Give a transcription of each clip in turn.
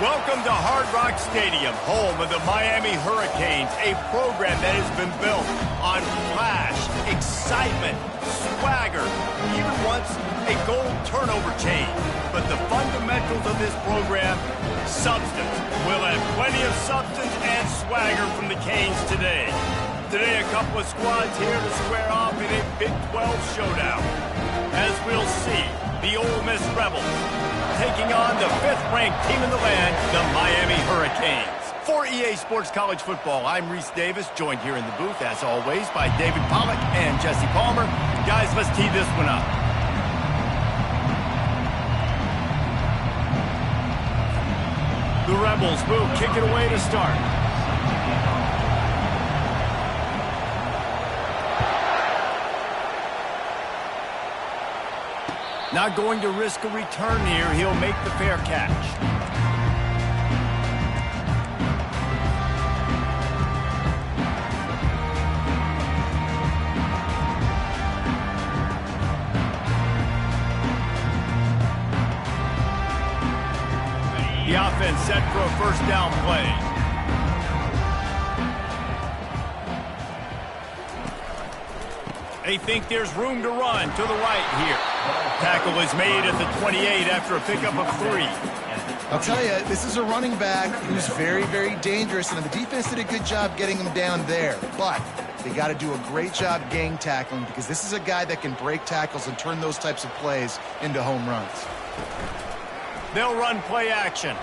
Welcome to Hard Rock Stadium, home of the Miami Hurricanes, a program that has been built on flash, excitement, swagger, even once a gold turnover chain. But the fundamentals of this program, substance. We'll have plenty of substance and swagger from the Canes today. Today, a couple of squads here to square off in a Big 12 showdown. As we'll see, the Ole Miss Rebels taking on the 5th-ranked team in the land, the Miami Hurricanes. For EA Sports College Football, I'm Reese Davis, joined here in the booth, as always, by David Pollack and Jesse Palmer. Guys, let's tee this one up. The Rebels will kick it away to start. Not going to risk a return here. He'll make the fair catch. The offense set for a first down play. They think there's room to run to the right here. Tackle is made at the 28 after a pickup of 3. I'll tell you, this is a running back who's very, very dangerous, and the defense did a good job getting him down there. But they got to do a great job gang tackling because this is a guy that can break tackles and turn those types of plays into home runs. They'll run play action.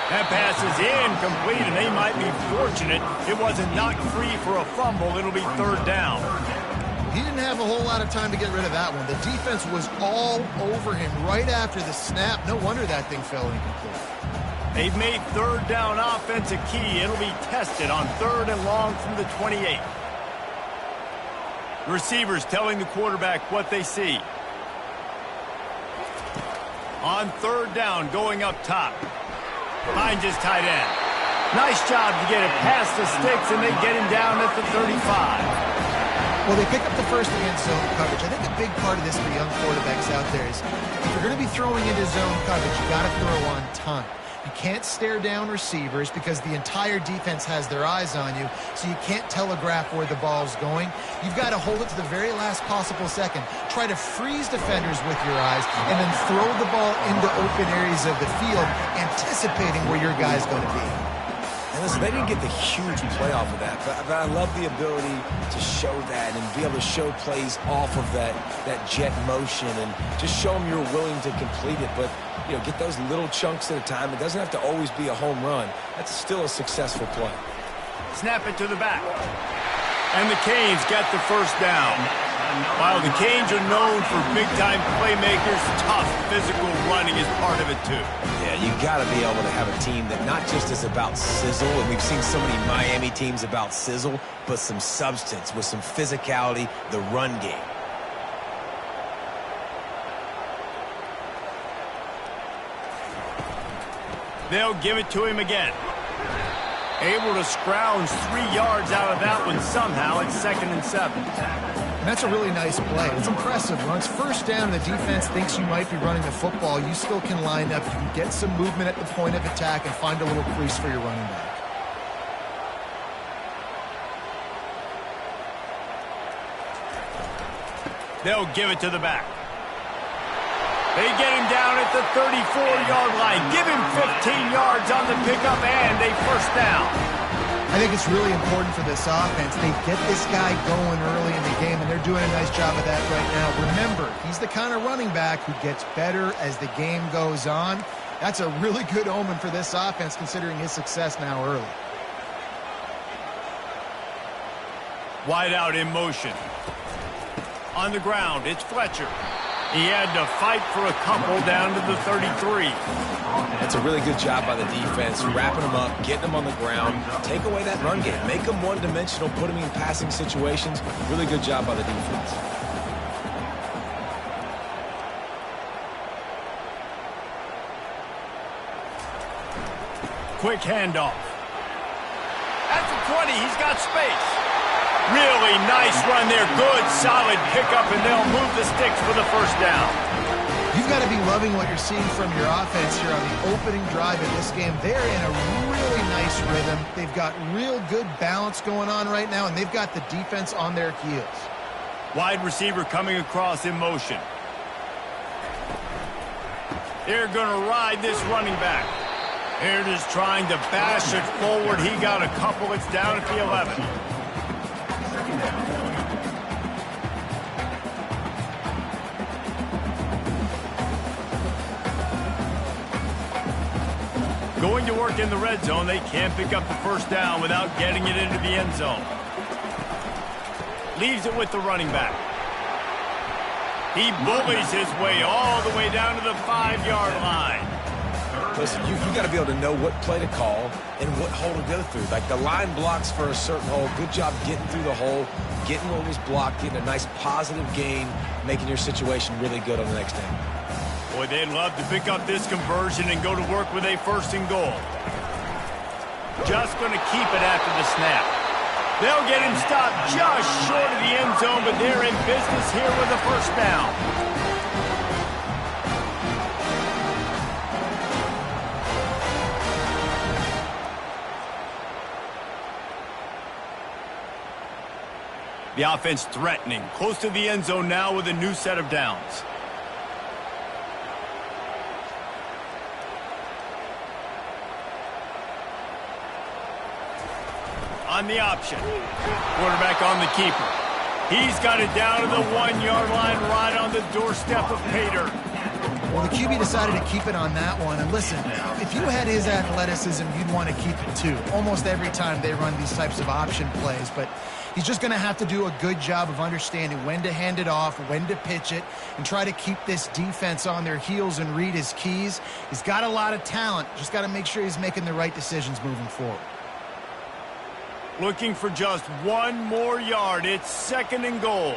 That pass is incomplete, and they might be fortunate it wasn't knocked free for a fumble. It'll be 3rd down. He didn't have a whole lot of time to get rid of that one. The defense was all over him right after the snap. No wonder that thing fell incomplete. They've made 3rd down offense a key. It'll be tested on 3rd and long from the 28. Receivers telling the quarterback what they see. On 3rd down, going up top. Finds his tight end. Nice job to get it past the sticks, and they get him down at the 35. Well, they pick up the first against zone coverage. I think a big part of this for young quarterbacks out there is if you're going to be throwing into zone coverage, you got to throw on time. You can't stare down receivers because the entire defense has their eyes on you, so you can't telegraph where the ball's going. You've got to hold it to the very last possible second. Try to freeze defenders with your eyes and then throw the ball into open areas of the field, anticipating where your guy's going to be. And listen, they didn't get the huge play off of that, but I love the ability to show that and be able to show plays off of that jet motion and just show them you're willing to complete it. But you know, get those little chunks at a time. It doesn't have to always be a home run. That's still a successful play. Snap it to the back. And the Canes get the first down. While the Canes are known for big-time playmakers, tough physical running is part of it too. Yeah, you got to be able to have a team that not just is about sizzle, and we've seen so many Miami teams about sizzle, but some substance with some physicality, the run game. They'll give it to him again. Able to scrounge 3 yards out of that one somehow at 2nd and 7. And that's a really nice play. It's impressive. When it's first down and the defense thinks you might be running the football, you still can line up. You can get some movement at the point of attack and find a little crease for your running back. They'll give it to the back. They get him down at the 34-yard line. Give him 15 yards on the pickup and a first down. I think it's really important for this offense. They get this guy going early in the game, and they're doing a nice job of that right now. Remember, he's the kind of running back who gets better as the game goes on. That's a really good omen for this offense, considering his success now early. Wide out in motion. On the ground, it's Fletcher. He had to fight for a couple down to the 33. That's a really good job by the defense, wrapping them up, getting them on the ground, take away that run game, make them one-dimensional, put them in passing situations. Really good job by the defense. Quick handoff. At the 20, he's got space. Really nice run there. Good, solid pickup, and they'll move the sticks for the first down. You've got to be loving what you're seeing from your offense here on the opening drive of this game. They're in a really nice rhythm. They've got real good balance going on right now, and they've got the defense on their heels. Wide receiver coming across in motion. They're going to ride this running back. They're just trying to bash it forward. He got a couple. It's down at the 11. Going to work in the red zone. They can't pick up the first down without getting it into the end zone. Leaves it with the running back. He bullies his way all the way down to the 5-yard line. Listen, you got to be able to know what play to call and what hole to go through. Like the line blocks for a certain hole. Good job getting through the hole, getting what was blocked, getting a nice positive gain, making your situation really good on the next down. Boy, they'd love to pick up this conversion and go to work with a 1st and goal. Just going to keep it after the snap. They'll get him stopped just short of the end zone, but they're in business here with a 1st down. The offense threatening, close to the end zone now with a new set of downs. On the option. Quarterback on the keeper. He's got it down to the 1-yard line right on the doorstep of Pater. Well, the QB decided to keep it on that one. And listen, if you had his athleticism, you'd want to keep it too. Almost every time they run these types of option plays. But he's just going to have to do a good job of understanding when to hand it off, when to pitch it, and try to keep this defense on their heels and read his keys. He's got a lot of talent. Just got to make sure he's making the right decisions moving forward. Looking for just 1 more yard. It's 2nd and goal.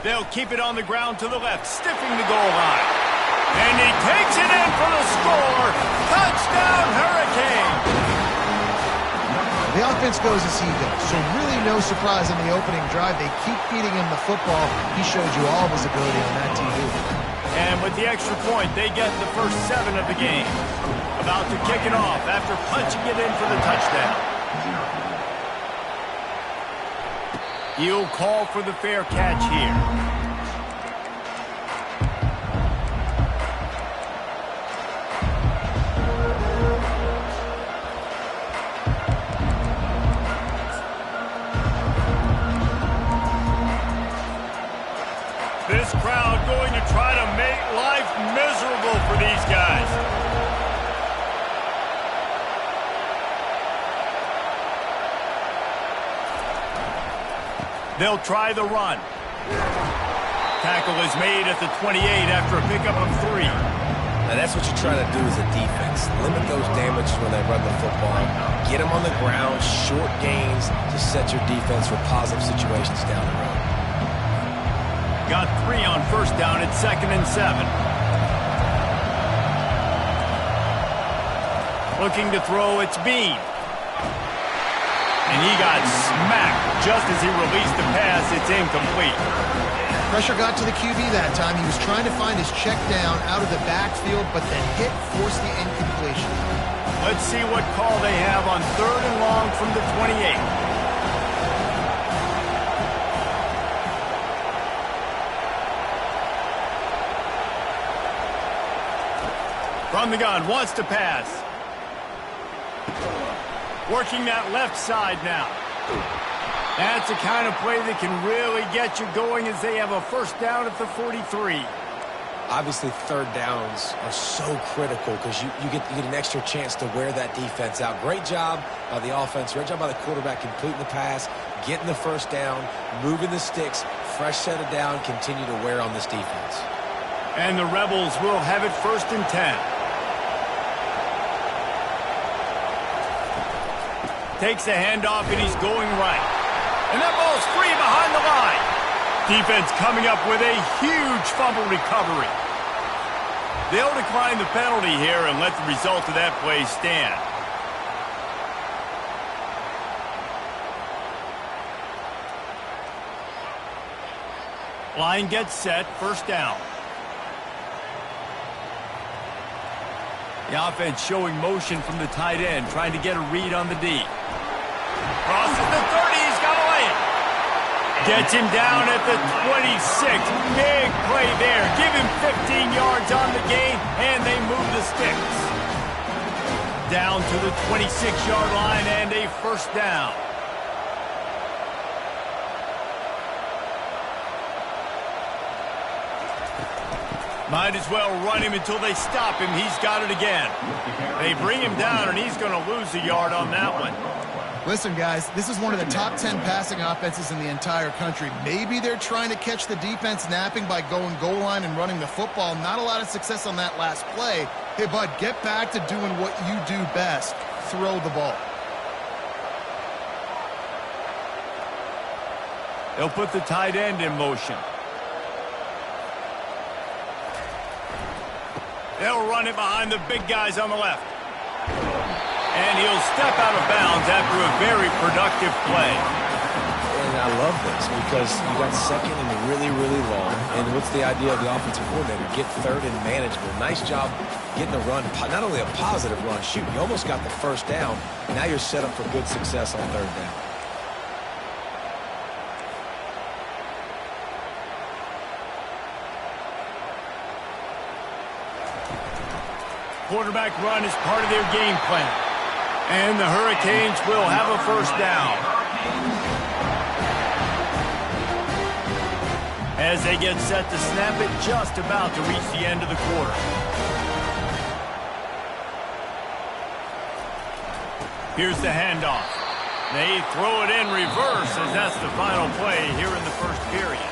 They'll keep it on the ground to the left, stiffing the goal line. And he takes it in for the score. Touchdown, Hurricane! The offense goes as he goes, so really no surprise on the opening drive. They keep feeding him the football. He showed you all of his ability on that TV. And with the extra point, they get the first 7 of the game. About to kick it off after punching it in for the touchdown. He'll call for the fair catch here. This crowd going to try to make life miserable for these guys. They'll try the run. Tackle is made at the 28 after a pickup of 3. Now that's what you try to do as a defense. Limit those damages when they run the football. Get them on the ground, short gains to set your defense for positive situations down the road. Got 3 on 1st down at 2nd and 7. Looking to throw, it's Bean. And he got smacked just as he released the pass. It's incomplete. Pressure got to the QB that time. He was trying to find his check down out of the backfield, but the hit forced the incompletion. Let's see what call they have on 3rd and long from the 28. From the gun, wants to pass. Working that left side now. That's the kind of play that can really get you going as they have a 1st down at the 43. Obviously, 3rd downs are so critical because you get an extra chance to wear that defense out. Great job by the offense. Great job by the quarterback completing the pass, getting the 1st down, moving the sticks, fresh set of down, continue to wear on this defense. And the Rebels will have it 1st and 10. Takes the handoff, and he's going right. And that ball's free behind the line. Defense coming up with a huge fumble recovery. They'll decline the penalty here and let the result of that play stand. Line gets set, first down. The offense showing motion from the tight end, trying to get a read on the D. Crosses the 30, he's got to lay it. Gets him down at the 26. Big play there. Give him 15 yards on the gain, and they move the sticks. Down to the 26-yard line and a first down. Might as well run him until they stop him. He's got it again. They bring him down, and he's going to lose a yard on that one. Listen, guys, this is one of the top 10 passing offenses in the entire country. Maybe they're trying to catch the defense napping by going goal line and running the football. Not a lot of success on that last play. Hey, bud, get back to doing what you do best. Throw the ball. They'll put the tight end in motion. They'll run it behind the big guys on the left. And he'll step out of bounds after a very productive play. And I love this because you got second and really, really long. And what's the idea of the offensive coordinator? Get third and manageable. Nice job getting a run. Not only a positive run, shoot, you almost got the first down. Now you're set up for good success on third down. Quarterback run is part of their game plan. And the Hurricanes will have a first down. As they get set to snap it, just about to reach the end of the quarter. Here's the handoff. They throw it in reverse as that's the final play here in the first period.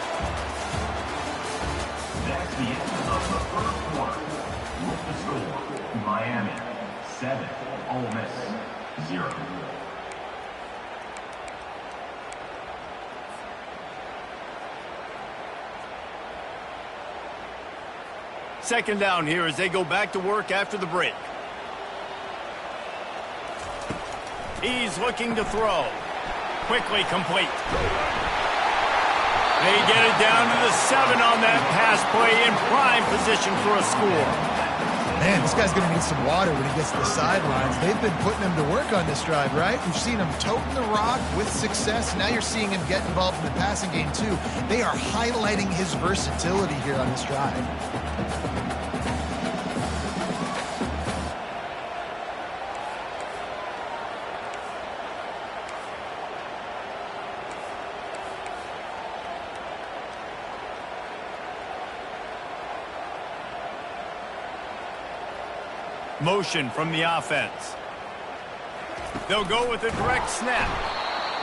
That's the end of the first quarter. With the score, Miami 7, Ole Miss 0. Second down here as they go back to work after the break. He's looking to throw. Quickly complete. They get it down to the 7 on that pass play in prime position for a score. Man, this guy's going to need some water when he gets to the sidelines. They've been putting him to work on this drive, right? We've seen him toting the rock with success. Now you're seeing him get involved in the passing game, too. They are highlighting his versatility here on this drive. Motion from the offense. They'll go with a direct snap.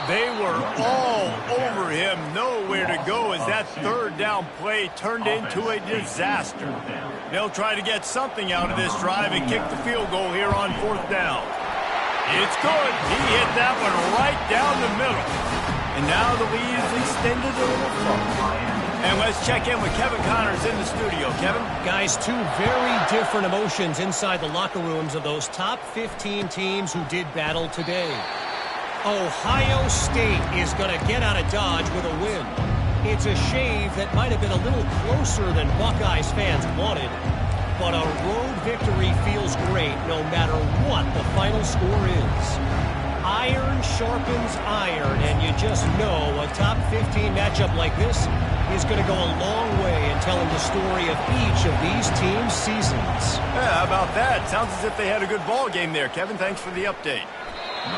They were all over him. Nowhere to go as that third down play turned into a disaster. They'll try to get something out of this drive and kick the field goal here on fourth down. It's good. He hit that one right down the middle. And now the lead is extended a little further. And let's check in with Kevin Connors in the studio. Kevin? Guys, two very different emotions inside the locker rooms of those top 15 teams who did battle today. Ohio State is going to get out of Dodge with a win. It's a shave that might have been a little closer than Buckeyes fans wanted. But a road victory feels great no matter what the final score is. Iron sharpens iron, and you just know a top 15 matchup like this is going to go a long way in telling the story of each of these teams' seasons. Yeah, how about that? Sounds as if they had a good ball game there. Kevin, thanks for the update.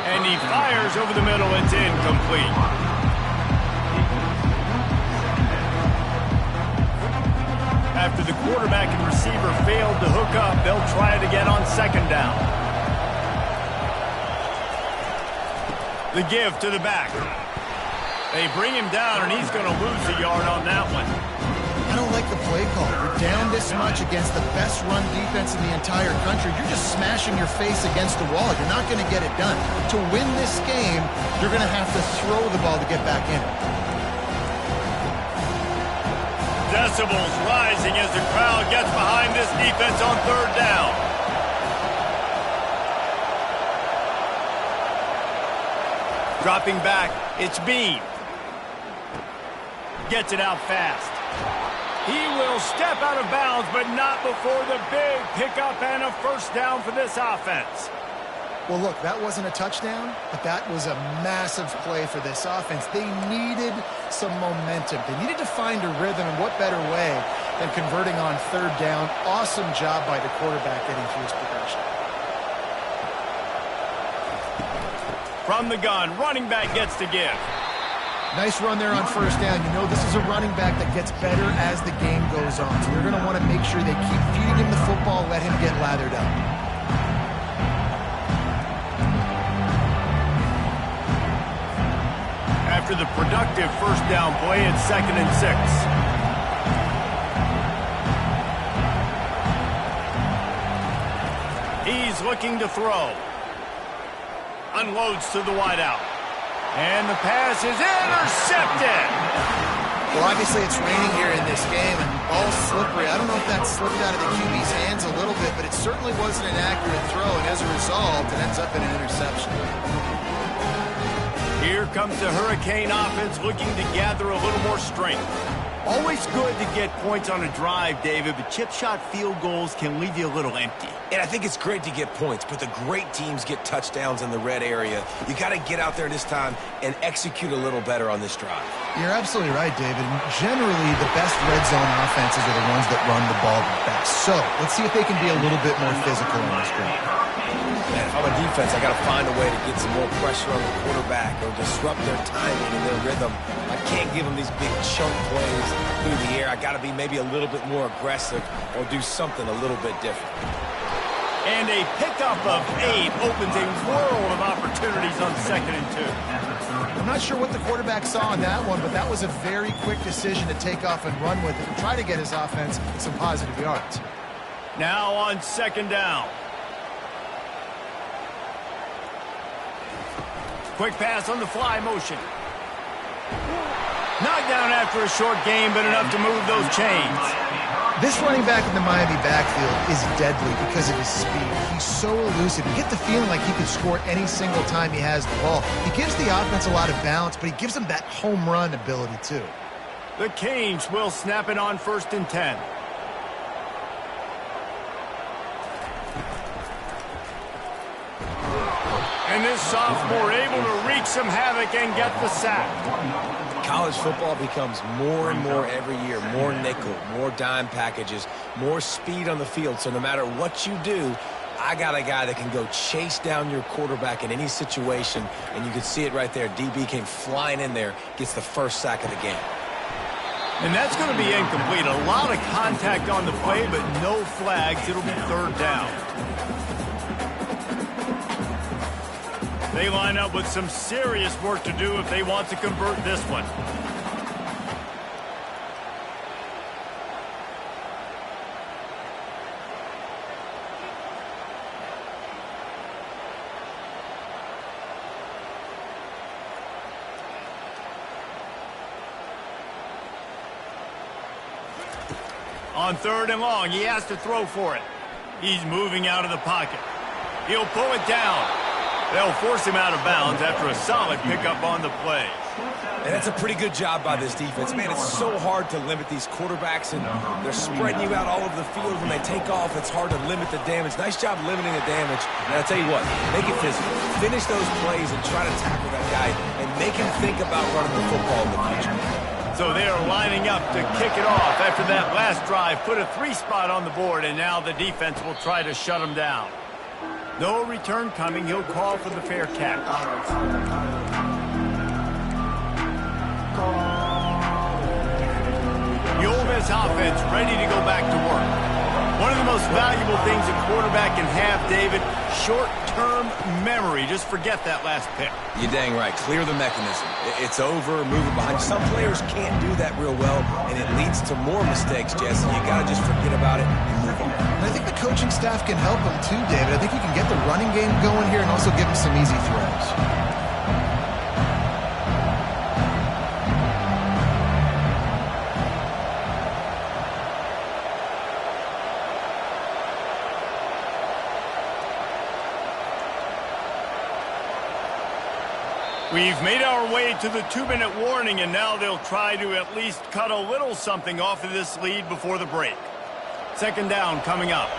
And he fires over the middle. It's incomplete. After the quarterback and receiver failed to hook up, they'll try it again on second down. The give to the back. They bring him down, and he's going to lose a yard on that one. I don't like the play call. You're down this much against the best run defense in the entire country. You're just smashing your face against the wall. You're not going to get it done. To win this game, you're going to have to throw the ball to get back in it. Decibels rising as the crowd gets behind this defense on third down. Dropping back, it's Bean. Gets it out fast. He will step out of bounds, but not before the big pickup and a first down for this offense. Well, look, that wasn't a touchdown, but that was a massive play for this offense. They needed some momentum. They needed to find a rhythm, and what better way than converting on third down. Awesome job by the quarterback getting through his progression. From the gun, running back gets to give. Nice run there on first down. You know this is a running back that gets better as the game goes on, so they're going to want to make sure they keep feeding him the football, let him get lathered up. After the productive first down play, it's 2nd and 6. He's looking to throw. Unloads to the wideout. And the pass is intercepted. Well, obviously it's raining here in this game, and ball's slippery. I don't know if that slipped out of the QB's hands a little bit, but it certainly wasn't an accurate throw, and as a result, it ends up in an interception. Here comes the Hurricane offense looking to gather a little more strength. Always good to get points on a drive, David, but chip shot field goals can leave you a little empty. And I think it's great to get points, but the great teams get touchdowns in the red area. You got to get out there this time and execute a little better on this drive. You're absolutely right, David. Generally, the best red zone offenses are the ones that run the ball the best. So let's see if they can be a little bit more physical in this game. Man, if I'm a defense, I got to find a way to get some more pressure on the quarterback or disrupt their timing and their rhythm. I can't give them these big chunk plays through the air. I got to be maybe a little bit more aggressive or do something a little bit different. And a pickup of 8 opens a world of opportunities on 2nd and 2. I'm not sure what the quarterback saw on that one, but that was a very quick decision to take off and run with it and try to get his offense some positive yards. Now on 2nd down. Quick pass on the fly motion. Knocked down after a short game, but enough to move those chains. This running back in the Miami backfield is deadly because of his speed. He's so elusive. You get the feeling like he could score any single time he has the ball. He gives the offense a lot of balance, but he gives them that home run ability too. The Canes will snap it on 1st and 10. And this sophomore able to wreak some havoc and get the sack. College football becomes more and more every year, more nickel, more dime packages, more speed on the field. So no matter what you do, I got a guy that can go chase down your quarterback in any situation, and you can see it right there. DB came flying in there, gets the first sack of the game. And that's going to be incomplete. A lot of contact on the play, but no flags. It'll be 3rd down. They line up with some serious work to do if they want to convert this one. On 3rd and long, he has to throw for it. He's moving out of the pocket. He'll pull it down. They'll force him out of bounds after a solid pickup on the play. And that's a pretty good job by this defense. Man, it's so hard to limit these quarterbacks, and they're spreading you out all over the field. When they take off, it's hard to limit the damage. Nice job limiting the damage. And I'll tell you what, make it physical. Finish those plays and try to tackle that guy and make him think about running the football in the future. So they are lining up to kick it off after that last drive. Put a 3 spot on the board, and now the defense will try to shut them down. No return coming. He'll call for the fair catch. The Ole Miss offense ready to go back to work. One of the most valuable things a quarterback can have, David, short-term memory. Just forget that last pick. You're dang right. Clear the mechanism. It's over, move it behind. Some players can't do that real well, and it leads to more mistakes, Jesse. You got to just forget about it and move on. And I think the coaching staff can help him too, David. I think you can get the running game going here and also give him some easy throws. We've made our way to the 2-minute warning, and now they'll try to at least cut a little something off of this lead before the break. Second down coming up.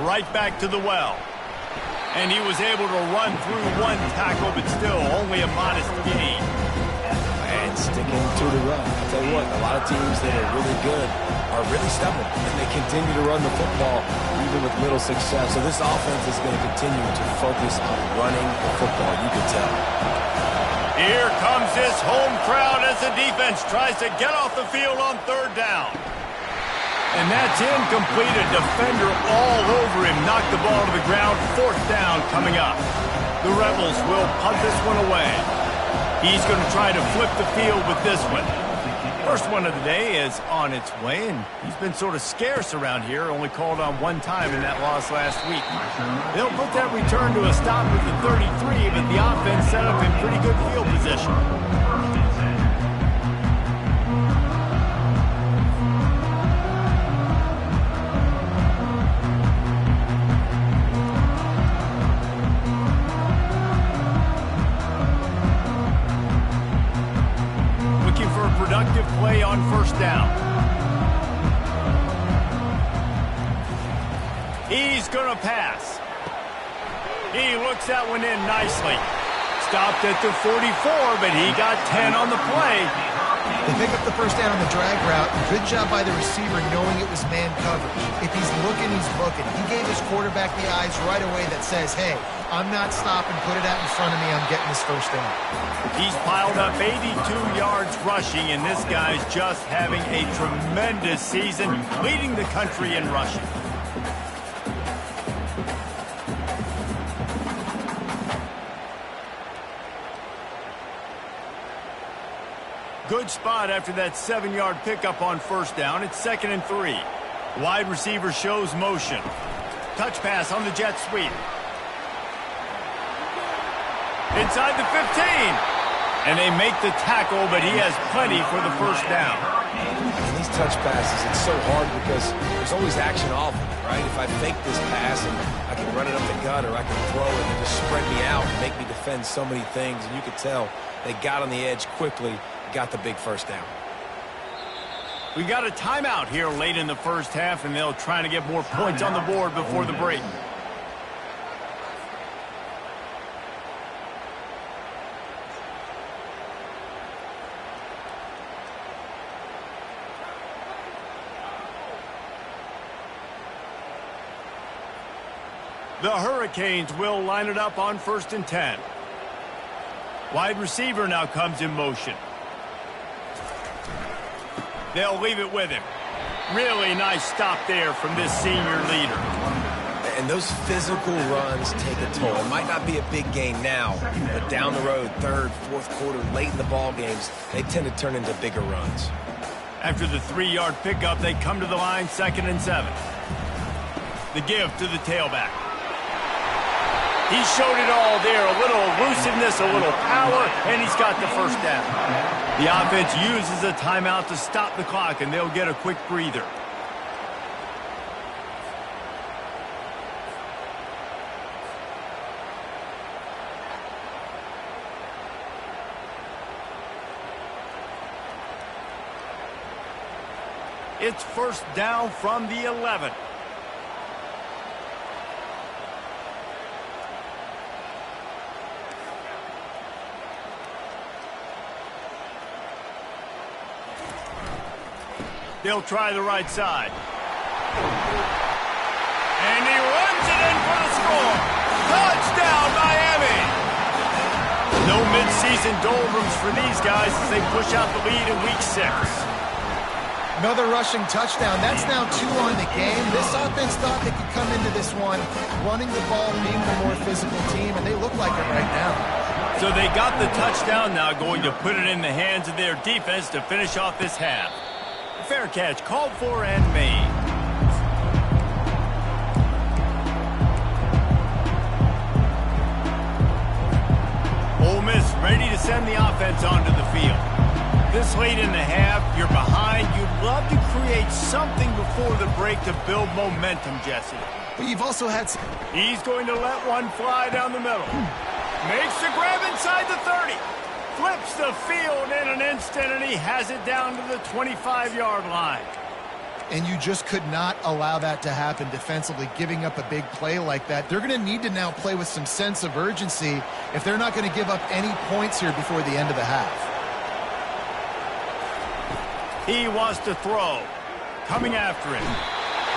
Right back to the well. And he was able to run through one tackle, but still only a modest gain. And sticking to the run. I'll tell you what, a lot of teams that are really good are really stubborn, and they continue to run the football even with little success. So this offense is going to continue to focus on running the football, you can tell. Here comes this home crowd as the defense tries to get off the field on third down. And that's incomplete. A defender all over him. Knocked the ball to the ground. Fourth down coming up. The Rebels will punt this one away. He's going to try to flip the field with this one. First one of the day is on its way, and he's been sort of scarce around here. Only called on one time in that loss last week. They'll put that return to a stop with the 33, but the offense set up in pretty good field position. Productive play on first down. He's going to pass. He looks that one in nicely. Stopped at the 44, but he got 10 on the play. They pick up the first down on the drag route. Good job by the receiver knowing it was man coverage. If he's looking, he's looking. He gave his quarterback the eyes right away that says, hey, I'm not stopping. Put it out in front of me. I'm getting this first down. He's piled up 82 yards rushing, and this guy's just having a tremendous season, leading the country in rushing. Good spot after that 7-yard pickup on first down. It's 2nd and 3. Wide receiver shows motion. Touch pass on the jet sweep. Inside the 15. And they make the tackle, but he has plenty for the first down. In these touch passes, it's so hard because there's always action off of it, right? If I fake this pass and I can run it up the gut, or I can throw it and just spread me out and make me defend so many things. And you could tell they got on the edge quickly, got the big first down. We got a timeout here late in the first half, and they'll try to get more points on the board before the break. The Hurricanes will line it up on 1st and 10. Wide receiver now comes in motion. They'll leave it with him. Really nice stop there from this senior leader. And those physical runs take a toll. It might not be a big gain now, but down the road, 3rd, 4th quarter, late in the ball games, they tend to turn into bigger runs. After the 3-yard pickup, they come to the line, 2nd and 7. The give to the tailback. He showed it all there, a little elusiveness, a little power, and he's got the first down. The offense uses a timeout to stop the clock, and they'll get a quick breather. It's first down from the 11. They'll try the right side. And he runs it in for the score. Touchdown, Miami! No midseason doldrums for these guys as they push out the lead in week 6. Another rushing touchdown. That's now 2 on the game. This offense thought they could come into this one running the ball, being the more physical team, and they look like it right now. So they got the touchdown, now going to put it in the hands of their defense to finish off this half. Fair catch called for and made. Ole Miss ready to send the offense onto the field. This late in the half, you're behind. You'd love to create something before the break to build momentum, Jesse. But you've also had... He's going to let one fly down the middle. Makes the grab inside the 30. Flips the field in an instant, and he has it down to the 25-yard line. And you just could not allow that to happen defensively, giving up a big play like that. They're going to need to now play with some sense of urgency if they're not going to give up any points here before the end of the half. He wants to throw. Coming after him.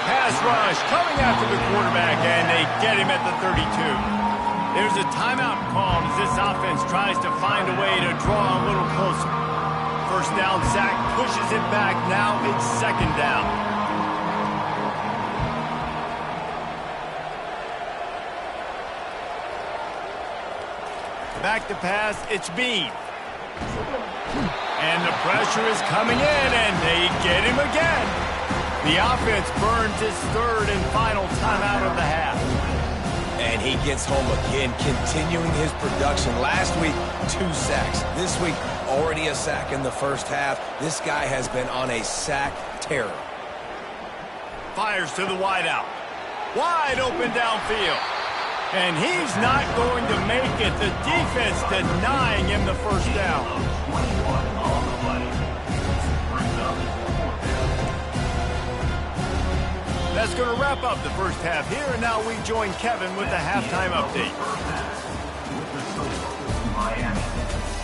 Pass rush coming after the quarterback, and they get him at the 32. There's a timeout called as this offense tries to find a way to draw a little closer. First down sack pushes it back. Now it's second down. Back to pass, it's Bean. And the pressure is coming in, and they get him again. The offense burns its third and final timeout of the half. And he gets home again, continuing his production. Last week, 2 sacks. This week, already a sack in the first half. This guy has been on a sack terror. Fires to the wideout. Wide open downfield. And he's not going to make it. The defense denying him the first down. 21 on the play. Brings up That's going to wrap up the first half here, and now we join Kevin with the halftime update. with the score, Miami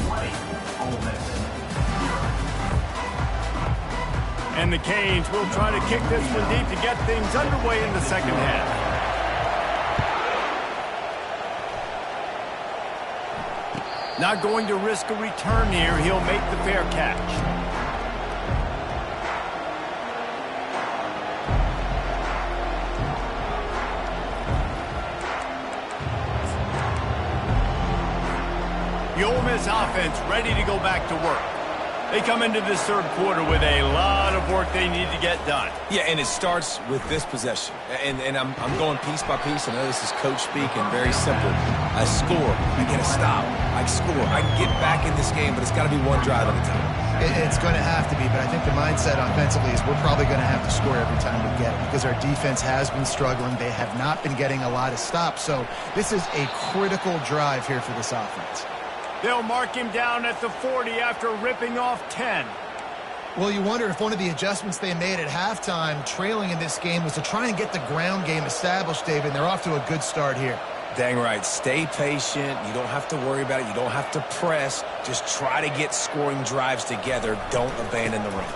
20, Ole Miss 0. And the Canes will try to kick this one deep to get things underway in the second half. Not going to risk a return here. He'll make the fair catch. The Ole Miss offense ready to go back to work. They come into this third quarter with a lot of work they need to get done. Yeah, and it starts with this possession. And I'm going piece by piece. I know this is coach speak and very simple. I score. I get a stop. I score. I can get back in this game, but it's got to be one drive at a time. It's going to have to be, but I think the mindset offensively is we're probably going to have to score every time we get it because our defense has been struggling. They have not been getting a lot of stops. So this is a critical drive here for this offense. They'll mark him down at the 40 after ripping off 10. Well, you wonder if one of the adjustments they made at halftime, trailing in this game, was to try and get the ground game established, David, and they're off to a good start here. Dang right. Stay patient. You don't have to worry about it. You don't have to press. Just try to get scoring drives together. Don't abandon the run.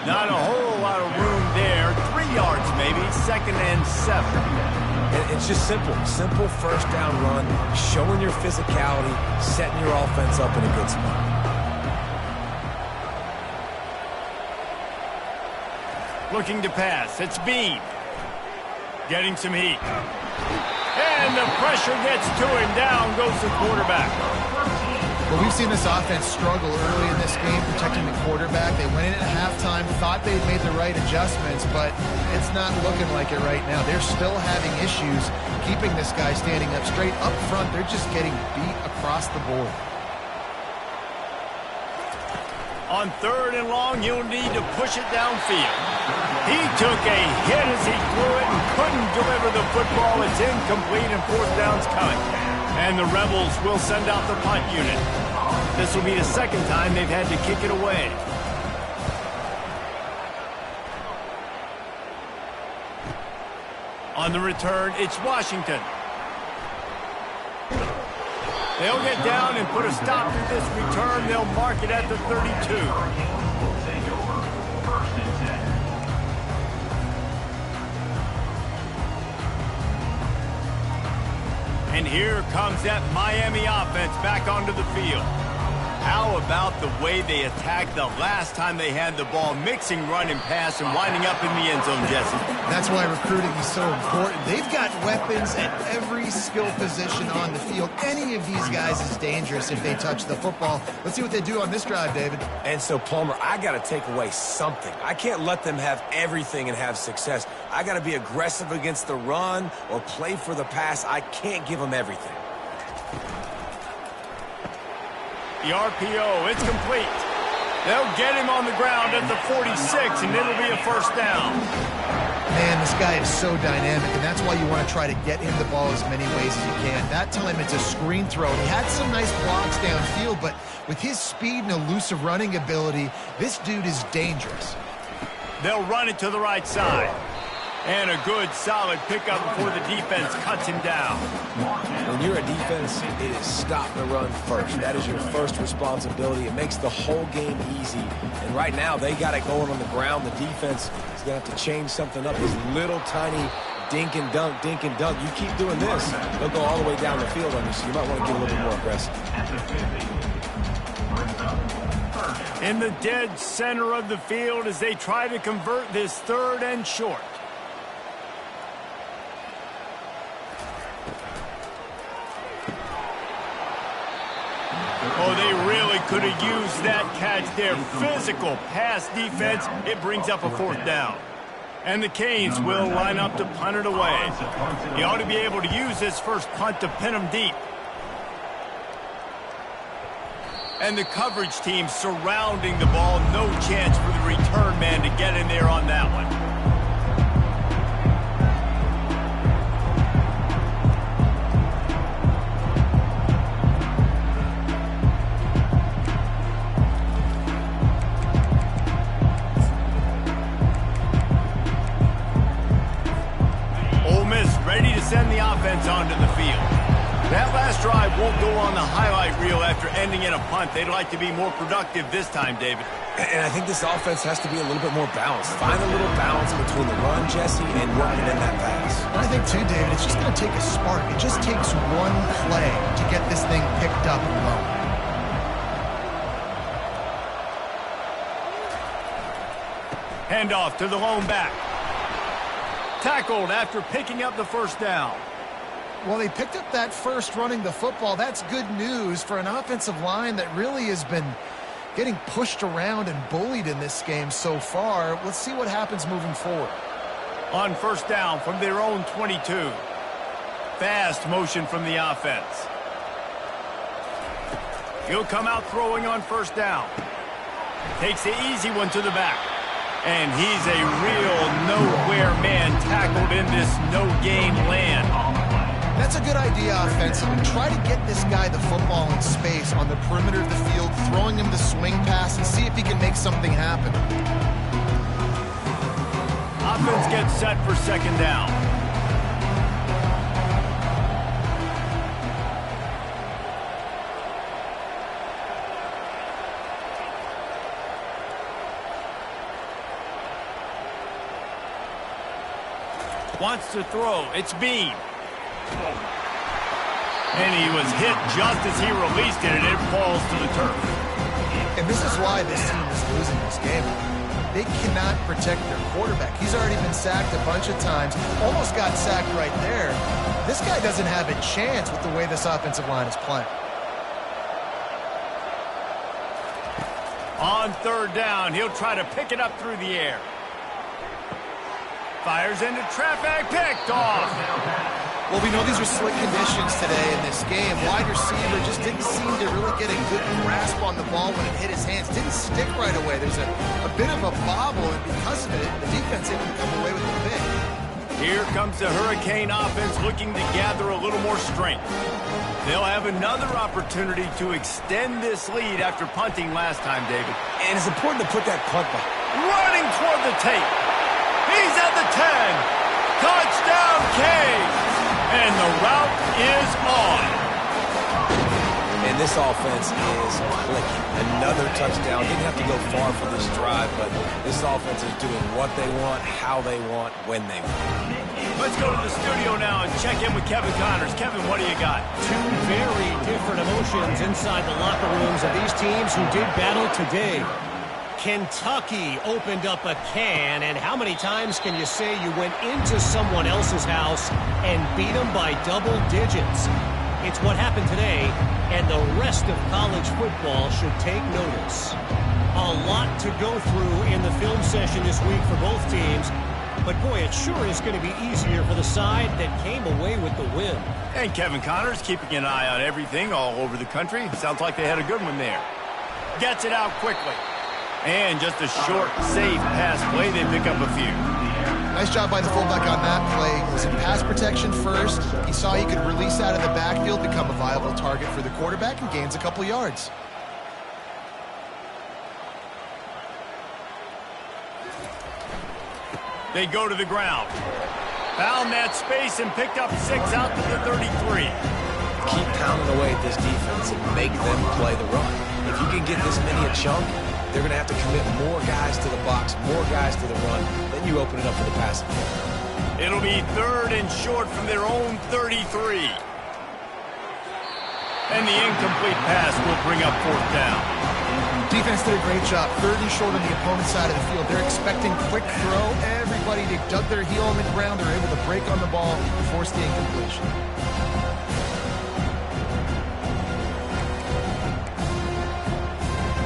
Not a whole lot of room there. 3 yards maybe, 2nd and 7. It's just simple. Simple first down run, showing your physicality, setting your offense up in a good spot. Looking to pass. It's Bean. Getting some heat. And the pressure gets to him. Down goes the quarterback. Well, we've seen this offense struggle early in this game protecting the quarterback. They went in at halftime, thought they'd made the right adjustments, but it's not looking like it right now. They're still having issues keeping this guy standing up straight. Up front, they're just getting beat across the board. On 3rd and long, he'll need to push it downfield. He took a hit as he threw it and couldn't deliver the football. It's incomplete and 4th down's coming. And the Rebels will send out the punt unit. This will be the 2nd time they've had to kick it away. On the return, it's Washington. They'll get down and put a stop to this return. They'll mark it at the 32. Will take over 1st and 10. And here comes that Miami offense back onto the field. How about the way they attacked the last time they had the ball, mixing run and pass and winding up in the end zone, Jesse? That's why recruiting is so important. They've got weapons at every skill position on the field. Any of these guys is dangerous if they touch the football. Let's see what they do on this drive, David. And so, Palmer, I got to take away something. I can't let them have everything and have success. I got to be aggressive against the run or play for the pass. I can't give them everything. The RPO, it's complete. They'll get him on the ground at the 46, and it'll be a first down. Man, this guy is so dynamic, and that's why you want to try to get him the ball as many ways as you can. That time, it's a screen throw. He had some nice blocks downfield, but with his speed and elusive running ability, this dude is dangerous. They'll run it to the right side. And a good, solid pickup before the defense cuts him down. When you're a defense, it is stop the run first. That is your first responsibility. It makes the whole game easy. And right now, they got it going on the ground. The defense is going to have to change something up. This little tiny dink and dunk, dink and dunk. You keep doing this, they'll go all the way down the field on you, so you might want to get a little bit more aggressive. In the dead center of the field as they try to convert this 3rd and short. Oh, they really could have used that catch there. Physical pass defense. It brings up a 4th down. And the Canes will line up to punt it away. He ought to be able to use this first punt to pin him deep. And the coverage team surrounding the ball. No chance for the return man to get in there on that one. Ready to send the offense onto the field. That last drive won't go on the highlight reel after ending in a punt. They'd like to be more productive this time, David. And I think this offense has to be a little bit more balanced. Find a little balance between the run, Jesse, and working in that pass. I think, too, David, it's just going to take a spark. It just takes one play to get this thing picked up and going. Handoff to the lone back. Tackled after picking up the first down. Well, they picked up that first running the football. That's good news for an offensive line that really has been getting pushed around and bullied in this game so far. Let's see what happens moving forward. On first down from their own 22. Fast motion from the offense. He'll come out throwing on first down. Takes the easy one to the back. And he's a real nowhere man tackled in this no-gain land. That's a good idea offensively. Try to get this guy the football in space on the perimeter of the field, throwing him the swing pass, and see if he can make something happen. Offense gets set for 2nd down. Wants to throw. It's Bean. And he was hit just as he released it, and it falls to the turf. And this is why this team is losing this game. They cannot protect their quarterback. He's already been sacked a bunch of times. Almost got sacked right there. This guy doesn't have a chance with the way this offensive line is playing. On 3rd down, he'll try to pick it up through the air. Fires into traffic, picked off. Well, we know these are slick conditions today in this game. Wide receiver just didn't seem to really get a good grasp on the ball when it hit his hands. Didn't stick right away. There's a bit of a bobble, and because of it, the defense able to come away with the pick. Here comes the Hurricane offense looking to gather a little more strength. They'll have another opportunity to extend this lead after punting last time, David. And it's important to put that punt back. Running toward the tape. He's at the 10. Touchdown, Canes. And the route is on. And this offense is clicking. Another touchdown. Didn't have to go far for this drive, but this offense is doing what they want, how they want, when they want. Let's go to the studio now and check in with Kevin Connors. Kevin, what do you got? Two very different emotions inside the locker rooms of these teams who did battle today. Kentucky opened up a can, and how many times can you say you went into someone else's house and beat them by double digits? It's what happened today, and the rest of college football should take notice. A lot to go through in the film session this week for both teams, but boy, it sure is going to be easier for the side that came away with the win. And Kevin Connors keeping an eye on everything all over the country. Sounds like they had a good one there. Gets it out quickly. And just a short, safe pass play. They pick up a few. Nice job by the fullback on that play. It was in pass protection first. He saw he could release out of the backfield, become a viable target for the quarterback, and gains a couple yards. They go to the ground. Found that space and picked up 6 out to the 33. Keep pounding away at this defense and make them play the run. If you can get this many a chunk, they're going to have to commit more guys to the box, more guys to the run. Then you open it up for the passing game. It'll be 3rd and short from their own 33. And the incomplete pass will bring up 4th down. Defense did a great job. 3rd and short on the opponent's side of the field. They're expecting quick throw. Everybody, they dug their heel on the ground. They're able to break on the ball and force the incompletion.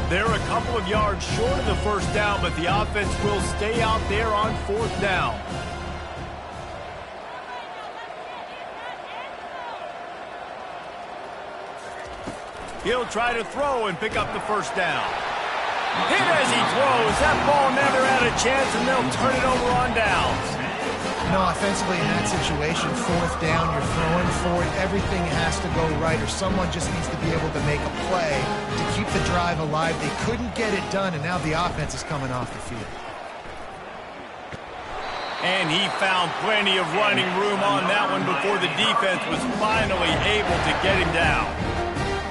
They're a couple of yards short of the 1st down, but the offense will stay out there on 4th down. He'll try to throw and pick up the 1st down. Hit as he throws. That ball never had a chance, and they'll turn it over on downs. No, offensively in that situation, 4th down, you're throwing for it. Everything has to go right, or someone just needs to be able to make a play to keep the drive alive. They couldn't get it done, and now the offense is coming off the field. And he found plenty of running room on that one before the defense was finally able to get him down.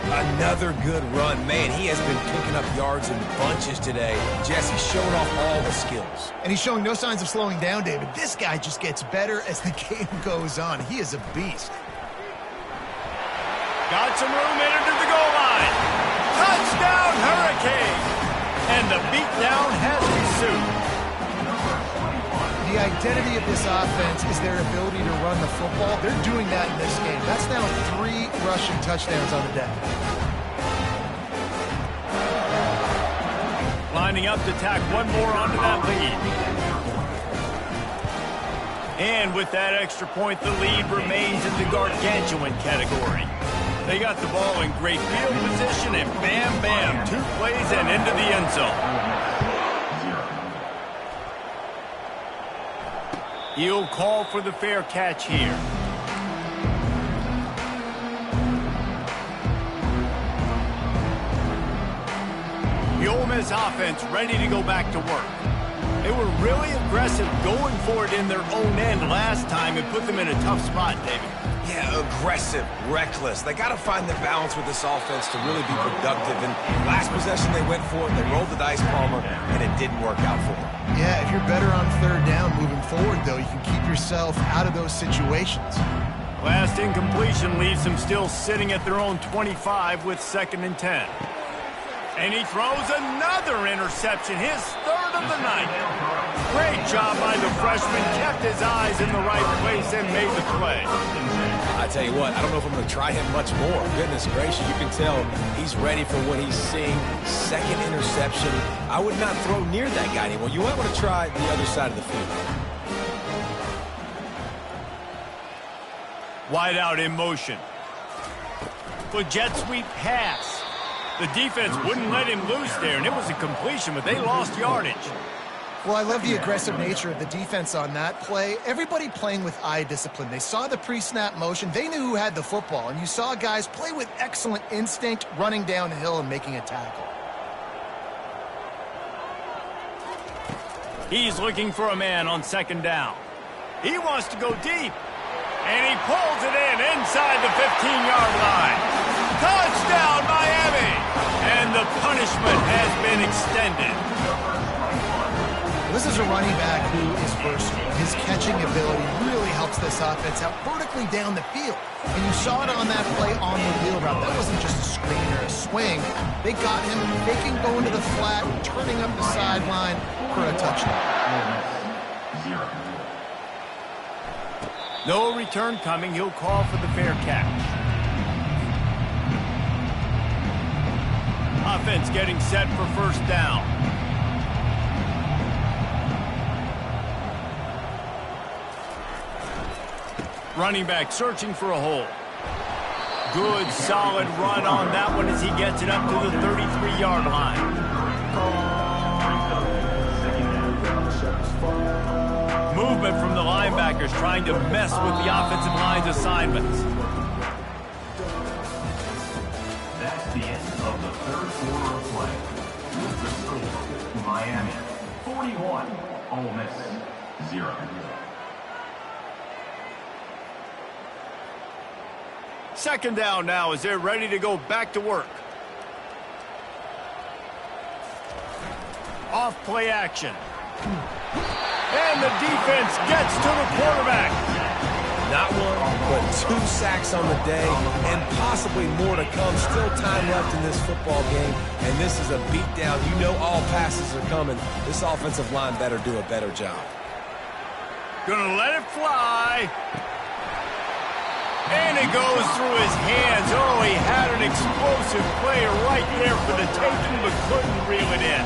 Another good run. Man, he has been picking up yards in bunches today. Jesse's showing off all the skills. And he's showing no signs of slowing down, David. This guy just gets better as the game goes on. He is a beast. Got some room in to the goal line. Touchdown, Hurricane! And the beatdown has ensued. The identity of this offense is their ability to run the football. They're doing that in this game. That's now 3 rushing touchdowns on the day. Lining up to tack one more onto that lead. And with that extra point, the lead remains in the gargantuan category. They got the ball in great field position, and bam, bam, 2 plays and into the end zone. He'll call for the fair catch here. The Ole Miss offense ready to go back to work. They were really aggressive going for it in their own end last time and put them in a tough spot, David. Yeah, aggressive, reckless. They got to find the balance with this offense to really be productive. And last possession they went for it, they rolled the dice, Palmer, and it didn't work out for them. Yeah, if you're better on 3rd down moving forward, though, you can keep yourself out of those situations. Last incompletion leaves them still sitting at their own 25 with 2nd and 10. And he throws another interception, his 3rd of the night. Great job by the freshman, kept his eyes in the right place and made the play. I tell you what, I don't know if I'm going to try him much more. Goodness gracious, you can tell he's ready for what he's seeing. 2nd interception. I would not throw near that guy anymore. You might want to try the other side of the field. Wide out in motion. The jet sweep pass. The defense wouldn't let him loose there, and it was a completion, but they lost yardage. Well, I love the aggressive nature of the defense on that play. Everybody playing with eye discipline. They saw the pre-snap motion. They knew who had the football, and you saw guys play with excellent instinct, running downhill and making a tackle. He's looking for a man on 2nd down. He wants to go deep, and he pulls it in inside the 15-yard line. Touchdown, Miami! And the punishment has been extended. This is a running back who is versatile. His catching ability really helps this offense out vertically down the field. And you saw it on that play on the wheel route. That wasn't just a screen or a swing. They got him faking going to the flat, turning up the sideline for a touchdown. No return coming. He'll call for the fair catch. Offense getting set for 1st down. Running back searching for a hole. Good, solid run on that one as he gets it up to the 33-yard line. Movement from the linebackers trying to mess with the offensive line's assignments. That's the end of the third quarter of play. With the score, Miami 41, Ole Miss 0. Second down now as they're ready to go back to work. Off play action. And the defense gets to the quarterback. Not one, but 2 sacks on the day, and possibly more to come. Still time left in this football game, and this is a beatdown. You know all passes are coming. This offensive line better do a better job. Gonna let it fly. And it goes through his hands. Oh, he had an explosive play right there for the taking, but couldn't reel it in.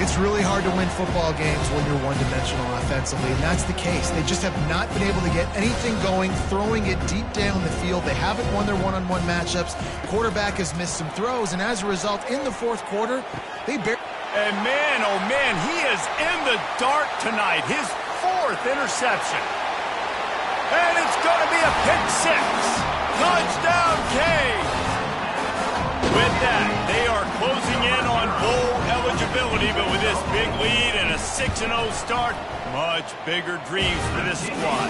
It's really hard to win football games when you're one-dimensional offensively, and that's the case. They just have not been able to get anything going, throwing it deep down the field. They haven't won their one-on-one matchups. Quarterback has missed some throws, and as a result, in the fourth quarter, they barely... And man, oh man, he is in the dark tonight. His 4th interception. And it's going to be a pick 6. Touchdown, Canes. With that, they are closing in on bowl eligibility, but with this big lead and a 6-0 start, much bigger dreams for this squad.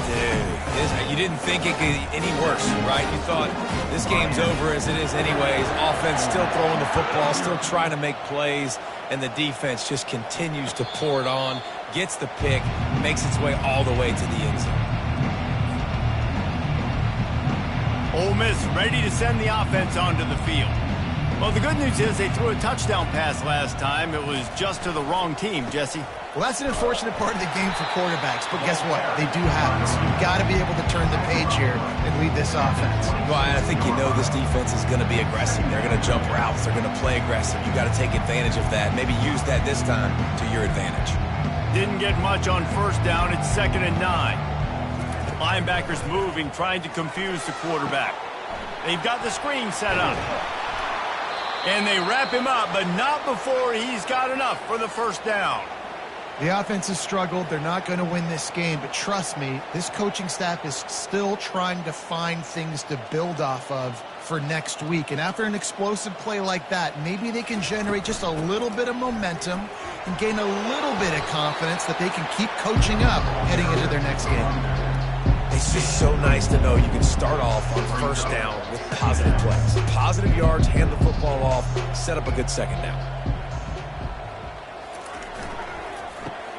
Dude, you didn't think it could get any worse, right? You thought this game's over as it is anyways. Offense still throwing the football, still trying to make plays, and the defense just continues to pour it on, gets the pick, makes its way all the way to the end zone. Ole Miss ready to send the offense onto the field. Well, the good news is they threw a touchdown pass last time. It was just to the wrong team, Jesse. Well, that's an unfortunate part of the game for quarterbacks, but guess what? They do have it, so you've got to be able to turn the page here and lead this offense. Well, I think you know this defense is going to be aggressive. They're going to jump routes. They're going to play aggressive. You've got to take advantage of that. Maybe use that this time to your advantage. Didn't get much on first down. It's 2nd and 9. Linebackers moving, trying to confuse the quarterback. They've got the screen set up. And they wrap him up, but not before he's got enough for the first down. The offense has struggled. They're not going to win this game, but trust me, this coaching staff is still trying to find things to build off of for next week. And after an explosive play like that, maybe they can generate just a little bit of momentum and gain a little bit of confidence that they can keep coaching up heading into their next game. It's just so nice to know you can start off on first down with positive plays. Positive yards, hand the football off, set up a good second down.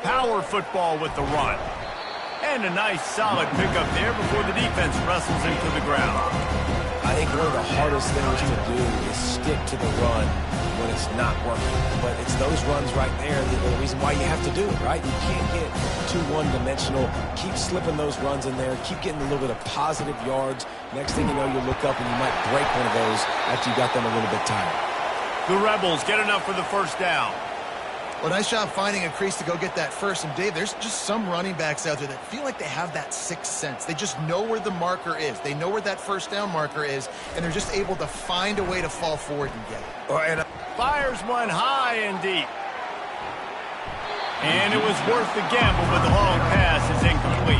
Power football with the run. And a nice solid pickup there before the defense wrestles him to the ground. I think one of the hardest things to do is stick to the run when it's not working. But it's those runs right there that are the reason why you have to do it, right? You can't get too one-dimensional. Keep slipping those runs in there. Keep getting a little bit of positive yards. Next thing you know, you look up and you might break one of those after you got them a little bit tired. The Rebels get enough for the first down. Well, nice job finding a crease to go get that first. And, Dave, there's just some running backs out there that feel like they have that sixth sense. They just know where the marker is. They know where that first down marker is, and they're just able to find a way to fall forward and get it. Fires one high and deep. And it was worth the gamble, but the long pass is incomplete.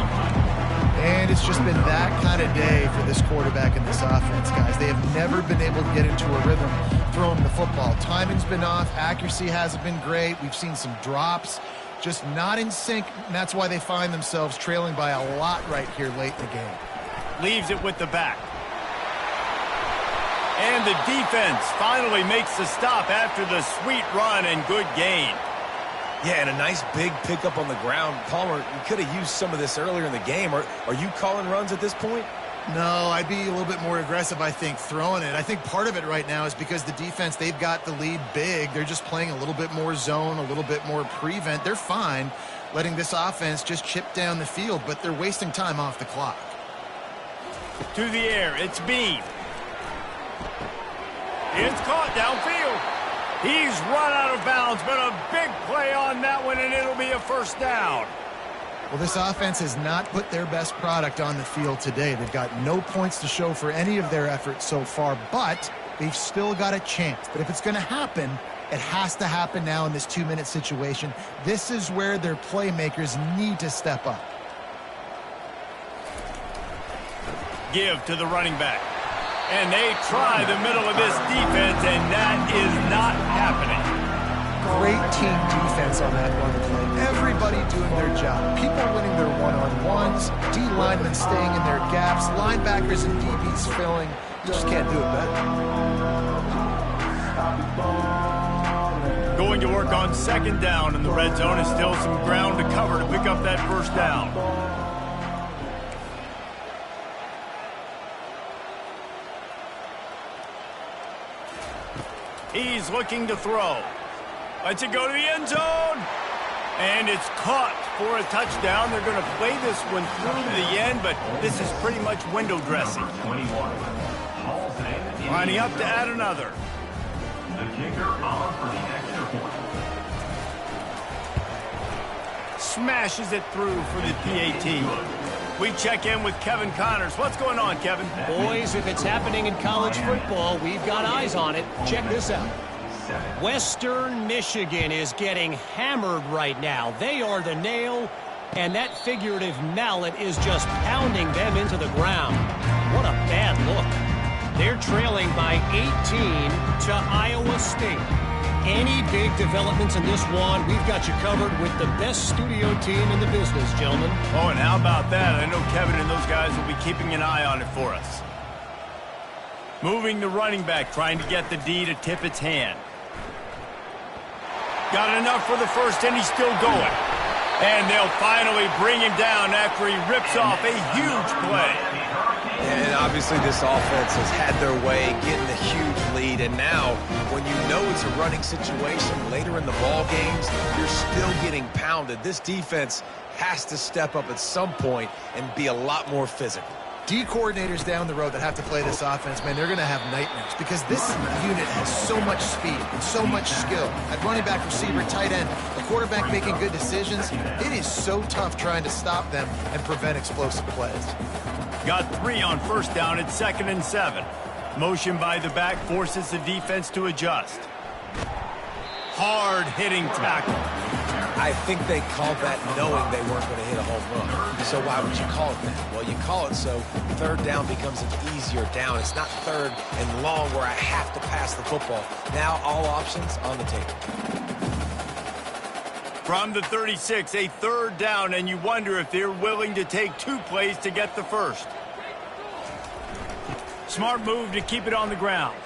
And it's just been that kind of day for this quarterback and this offense, guys. They have never been able to get into a rhythm throwing the football. Timing's been off. Accuracy hasn't been great. We've seen some drops. Just not in sync, and that's why they find themselves trailing by a lot right here late in the game. Leaves it with the back. And the defense finally makes the stop after the sweet run and good gain. Yeah, and a nice big pickup on the ground. Palmer, you could have used some of this earlier in the game. Are you calling runs at this point? No, I'd be a little bit more aggressive, I think, throwing it. I think part of it right now is because the defense, they've got the lead big. They're just playing a little bit more zone, a little bit more prevent. They're fine letting this offense just chip down the field, but they're wasting time off the clock. To the air, it's Bean. It's caught downfield. He's run out of bounds, but a big play on that one, and it'll be a first down. Well, this offense has not put their best product on the field today. They've got no points to show for any of their efforts so far, but they've still got a chance. But if it's going to happen, it has to happen now in this 2-minute situation. This is where their playmakers need to step up. Give to the running back. And they try the middle of this defense, and that is not happening. Great team defense on that run play. Everybody doing their job. People winning their one-on-ones, D linemen staying in their gaps, linebackers and DBs filling. You just can't do it better. Going to work on second down in the red zone, and still some ground to cover to pick up that first down. He's looking to throw. Lets it go to the end zone. And it's caught for a touchdown. They're going to play this one through to the end, but this is pretty much window dressing. 21. Lining up to add another. The kicker on for the extra point. Smashes it through for the PAT. We check in with Kevin Connors. What's going on, Kevin? Boys, if it's happening in college football, we've got eyes on it. Check this out. Western Michigan is getting hammered right now. They are the nail, and that figurative mallet is just pounding them into the ground. What a bad look. They're trailing by 18 to Iowa State. Any big developments in this one, we've got you covered with the best studio team in the business, gentlemen. Oh, and how about that? I know Kevin and those guys will be keeping an eye on it for us. Moving the running back, trying to get the D to tip its hand. Got enough for the first, and he's still going. And they'll finally bring him down after he rips off a huge play. And obviously this offense has had their way, getting a huge lead. And now, when you know it's a running situation later in the ball games, you're still getting pounded. This defense has to step up at some point and be a lot more physical. D coordinators down the road that have to play this offense, man, they're going to have nightmares because this unit has so much speed and so much skill. At running back, receiver, tight end, a quarterback making good decisions, it is so tough trying to stop them and prevent explosive plays. Got 3 on first down at 2nd and 7. Motion by the back forces the defense to adjust. Hard-hitting tackle. I think they called that knowing they weren't going to hit a home run. So why would you call it that? Well, you call it so third down becomes an easier down. It's not third and long where I have to pass the football. Now all options on the table. From the 36, a third down, and you wonder if they're willing to take 2 plays to get the first. Smart move to keep it on the ground.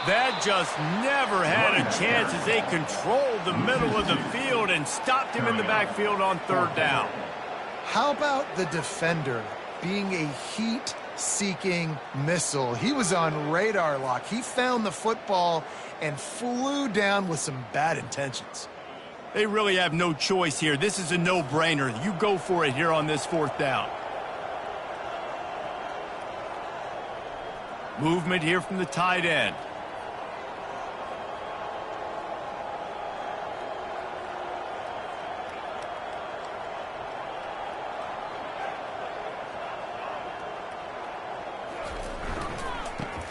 That just never had a chance as they controlled the middle of the field and stopped him in the backfield on third down. How about the defender being a heat-seeking missile? He was on radar lock. He found the football and flew down with some bad intentions. They really have no choice here. This is a no-brainer. You go for it here on this 4th down. Movement here from the tight end.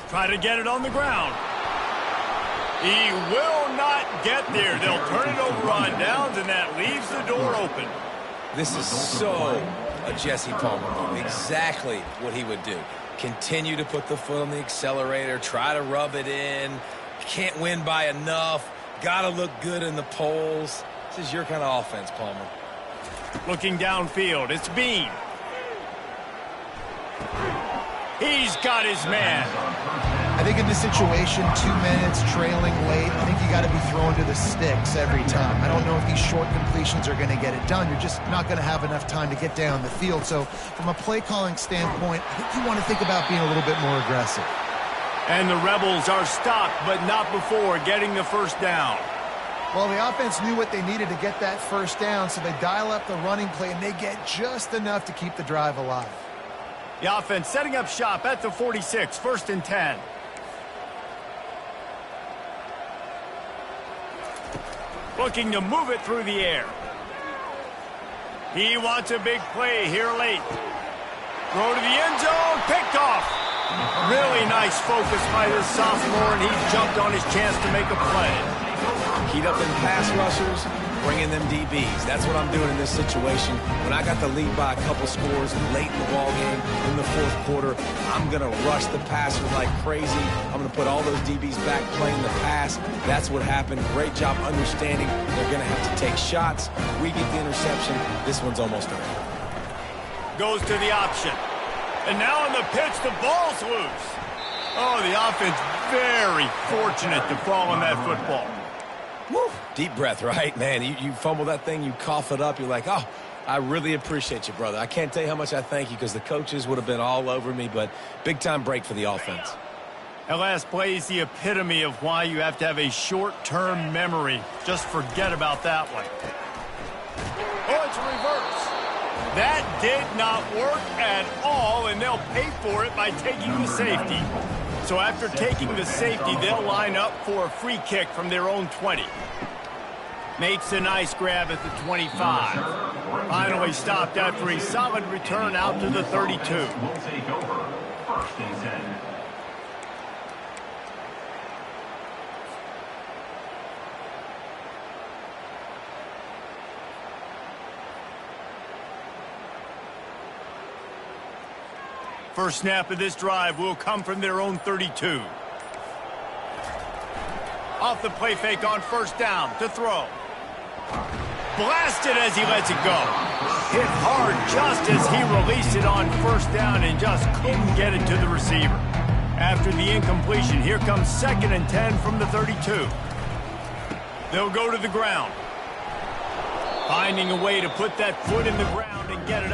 Try to get it on the ground. He will not get there. They'll turn it over on downs, and that leaves the door open. This is so a Jesse Palmer move. Exactly what he would do. Continue to put the foot on the accelerator, try to rub it in. Can't win by enough. Got to look good in the polls. This is your kind of offense, Palmer. Looking downfield, it's Bean. He's got his man. I think in this situation, 2 minutes, trailing late, I think you got to be throwing to the sticks every time. I don't know if these short completions are going to get it done. You're just not going to have enough time to get down the field. So from a play-calling standpoint, I think you want to think about being a little bit more aggressive. And the Rebels are stopped, but not before getting the first down. Well, the offense knew what they needed to get that first down, so they dial up the running play, and they get just enough to keep the drive alive. The offense setting up shop at the 46, 1st and 10. Looking to move it through the air. He wants a big play here late. Throw to the end zone, picked off. Really nice focus by this sophomore, and he jumped on his chance to make a play. Heat up in pass rushers, bring in them DBs. That's what I'm doing in this situation. When I got the lead by a couple scores late in the ball game, in the fourth quarter, I'm going to rush the passer like crazy. I'm going to put all those DBs back playing the pass. That's what happened. Great job understanding they're going to have to take shots. We get the interception. This one's almost over. Goes to the option. And now on the pitch, the ball's loose. Oh, the offense very fortunate to fall on that football. Woo. Deep breath, right? Man, you fumble that thing, you cough it up, you're like, oh, I really appreciate you, brother. I can't tell you how much I thank you because the coaches would have been all over me, but big-time break for the offense. That last play is the epitome of why you have to have a short-term memory. Just forget about that one. Oh, it's a reverse. That did not work at all, and they'll pay for it by taking the safety. So after taking the safety, they'll line up for a free kick from their own 20. Makes a nice grab at the 25. Finally stopped after a solid return out to the 32. Will take over. First and 10. First snap of this drive will come from their own 32. Off the play fake on first down to throw. Blasted as he lets it go. Hit hard just as he released it on first down and just couldn't get it to the receiver. After the incompletion, here comes 2nd and 10 from the 32. They'll go to the ground. Finding a way to put that foot in the ground and get it